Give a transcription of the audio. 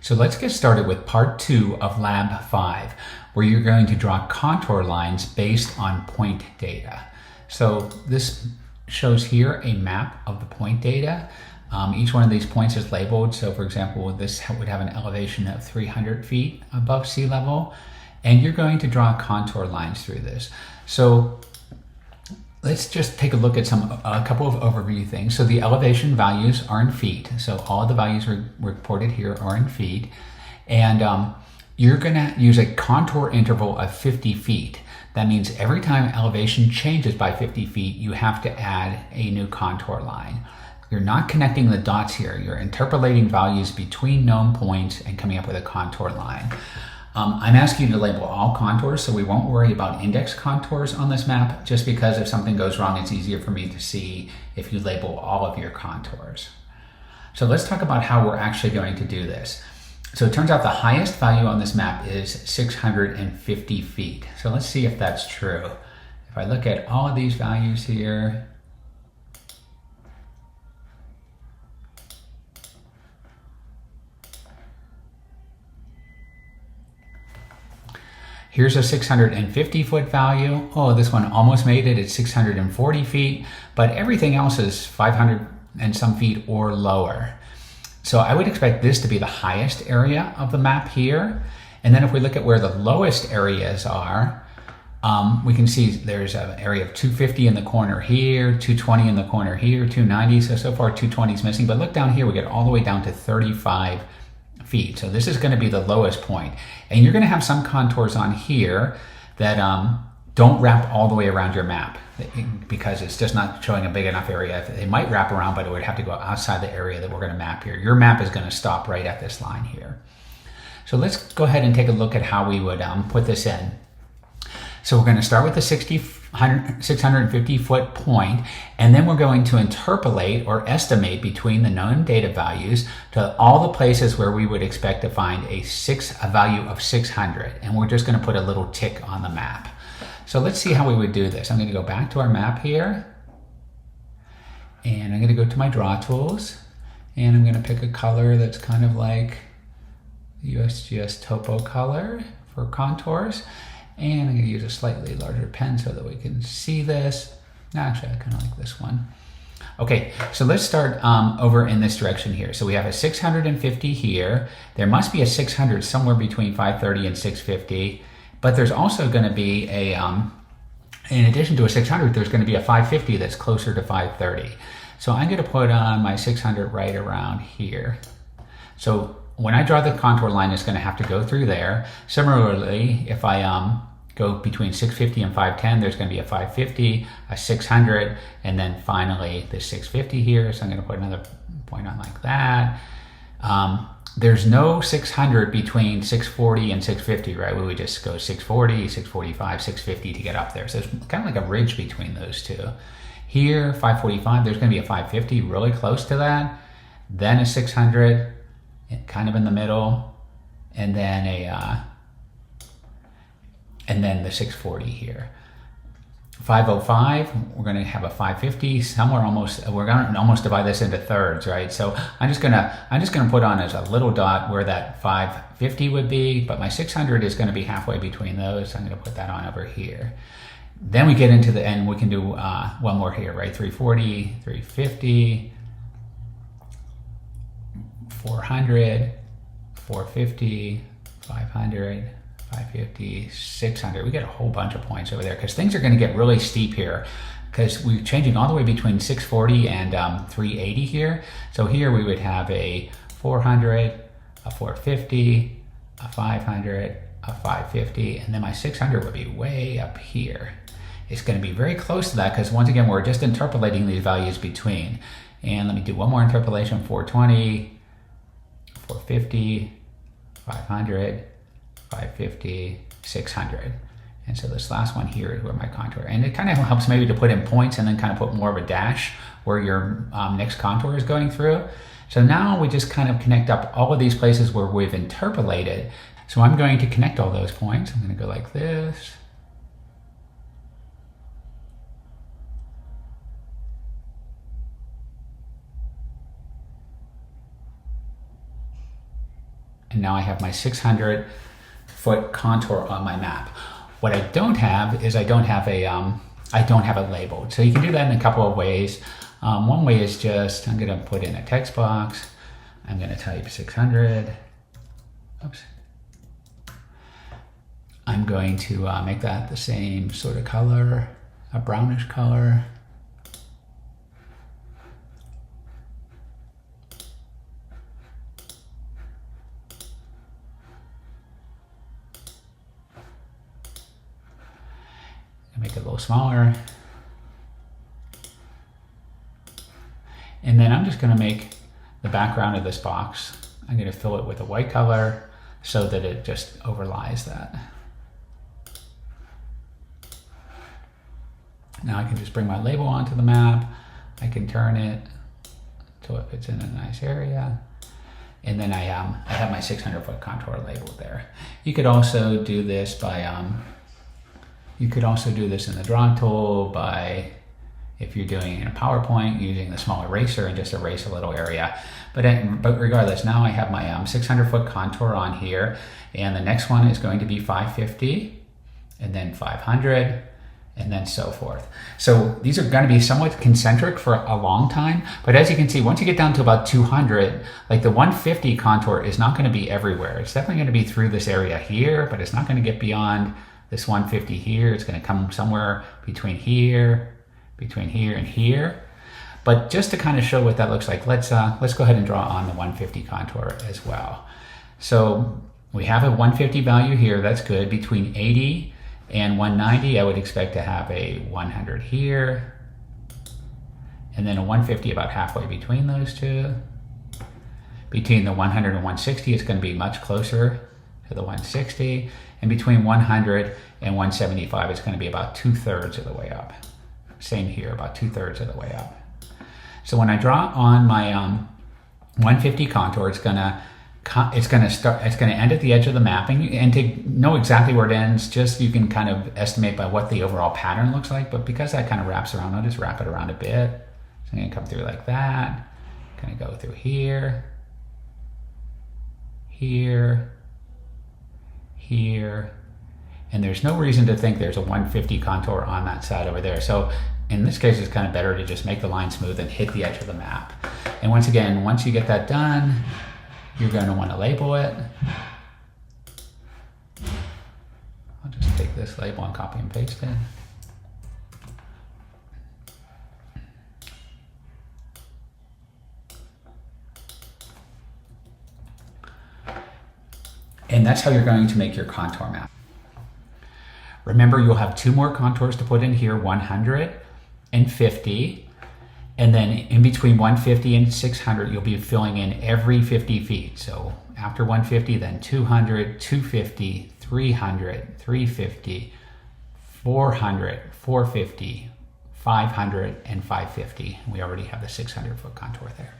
So let's get started with part 2 of Lab 5, where you're going to draw contour lines based on point data. So this shows here a map of the point data. Each one of these points is labeled. So for example, this would have an elevation of 300 feet above sea level, and you're going to draw contour lines through this. So let's just take a look at a couple of overview things. So the elevation values are in feet. So all the values reported here are in feet. And you're gonna use a contour interval of 50 feet. That means every time elevation changes by 50 feet, you have to add a new contour line. You're not connecting the dots here. You're interpolating values between known points and coming up with a contour line. I'm asking you to label all contours, so we won't worry about index contours on this map, just because if something goes wrong, it's easier for me to see if you label all of your contours. So let's talk about how we're actually going to do this. So it turns out the highest value on this map is 650 feet. So let's see if that's true. If I look at all of these values here, here's a 650 foot value. Oh, this one almost made it. It's 640 feet, but everything else is 500 and some feet or lower. So I would expect this to be the highest area of the map here. And then if we look at where the lowest areas are, we can see there's an area of 250 in the corner here, 220 in the corner here, 290. So far 220 is missing, but look down here, we get all the way down to 35 feet. So this is going to be the lowest point. And you're going to have some contours on here that don't wrap all the way around your map because it's just not showing a big enough area. It might wrap around, but it would have to go outside the area that we're going to map here. Your map is going to stop right at this line here. So let's go ahead and take a look at how we would put this in. So we're going to start with the 650 foot point, and then we're going to interpolate or estimate between the known data values to all the places where we would expect to find a value of 600. And we're just going to put a little tick on the map. So let's see how we would do this. I'm going to go back to our map here, and I'm going to go to my draw tools, and I'm going to pick a color that's kind of like the USGS topo color for contours. And I'm going to use a slightly larger pen so that we can see this. Actually, I kind of like this one. Okay, so let's start over in this direction here. So we have a 650 here. There must be a 600 somewhere between 530 and 650. But there's also going to be a, in addition to a 600, there's going to be a 550 that's closer to 530. So I'm going to put on my 600 right around here. So when I draw the contour line, it's going to have to go through there. Similarly, if I go between 650 and 510, there's going to be a 550, a 600, and then finally the 650 here. So I'm going to put another point on like that. There's no 600 between 640 and 650, right? We would just go 640, 645, 650 to get up there. So it's kind of like a ridge between those two. Here, 545, there's going to be a 550 really close to that. Then a 600, kind of in the middle, and then the 640 here. 505, we're going to have a 550 somewhere almost. We're going to almost divide this into thirds, right? So I'm just going to put on as a little dot where that 550 would be, but my 600 is going to be halfway between those. So I'm going to put that on over here. Then we get into the end. We can do one more here, right? 340, 350. 400, 450, 500, 550, 600. We get a whole bunch of points over there because things are going to get really steep here because we're changing all the way between 640 and 380 here. So here we would have a 400, a 450, a 500, a 550, and then my 600 would be way up here. It's going to be very close to that because once again, we're just interpolating these values between. And let me do one more interpolation, 420, 450, 500, 550, 600. And so this last one here is where my contour, and it kind of helps maybe to put in points and then kind of put more of a dash where your next contour is going through. So now we just kind of connect up all of these places where we've interpolated. So I'm going to connect all those points. I'm going to go like this. and now I have my 600-foot contour on my map. What I don't have is I don't have it labeled. So you can do that in a couple of ways. One way is just, I'm gonna put in a text box. I'm gonna type 600. Oops. I'm going to make that the same sort of color, a brownish color. Make it a little smaller. And then I'm just going to make the background of this box, I'm going to fill it with a white color so that it just overlies that. Now I can just bring my label onto the map. I can turn it so it fits in a nice area. And then I have my 600-foot contour labeled there. You could also do this by you could also do this in the draw tool by, if you're doing it in a PowerPoint, using the small eraser and just erase a little area. But regardless, now I have my 600-foot contour on here, and the next one is going to be 550, and then 500, and then so forth. So these are going to be somewhat concentric for a long time, but as you can see, once you get down to about 200, like the 150 contour is not going to be everywhere. It's definitely going to be through this area here, but it's not going to get beyond this 150 here. It's going to come somewhere between here and here. But just to kind of show what that looks like, let's go ahead and draw on the 150 contour as well. So we have a 150 value here. That's good. Between 80 and 190, I would expect to have a 100 here, and then a 150 about halfway between those two. Between the 100 and 160, it's going to be much closer to the 160, and between 100 and 175, it's going to be about 2/3 of the way up. Same here, about 2/3 of the way up. So when I draw on my 150 contour, it's going to end at the edge of the map, and to know exactly where it ends, just you can kind of estimate by what the overall pattern looks like. But because that kind of wraps around, I'll just wrap it around a bit. So I'm going to come through like that. Going to go through here, here, here, and there's no reason to think there's a 150 contour on that side over there. So in this case, it's kind of better to just make the line smooth and hit the edge of the map. And once again, once you get that done, you're going to want to label it. I'll just take this label and copy and paste it. And that's how you're going to make your contour map. Remember, you'll have 2 more contours to put in here, 100 and 50. And then in between 150 and 600, you'll be filling in every 50 feet. So after 150, then 200, 250, 300, 350, 400, 450, 500, and 550. We already have the 600-foot contour there.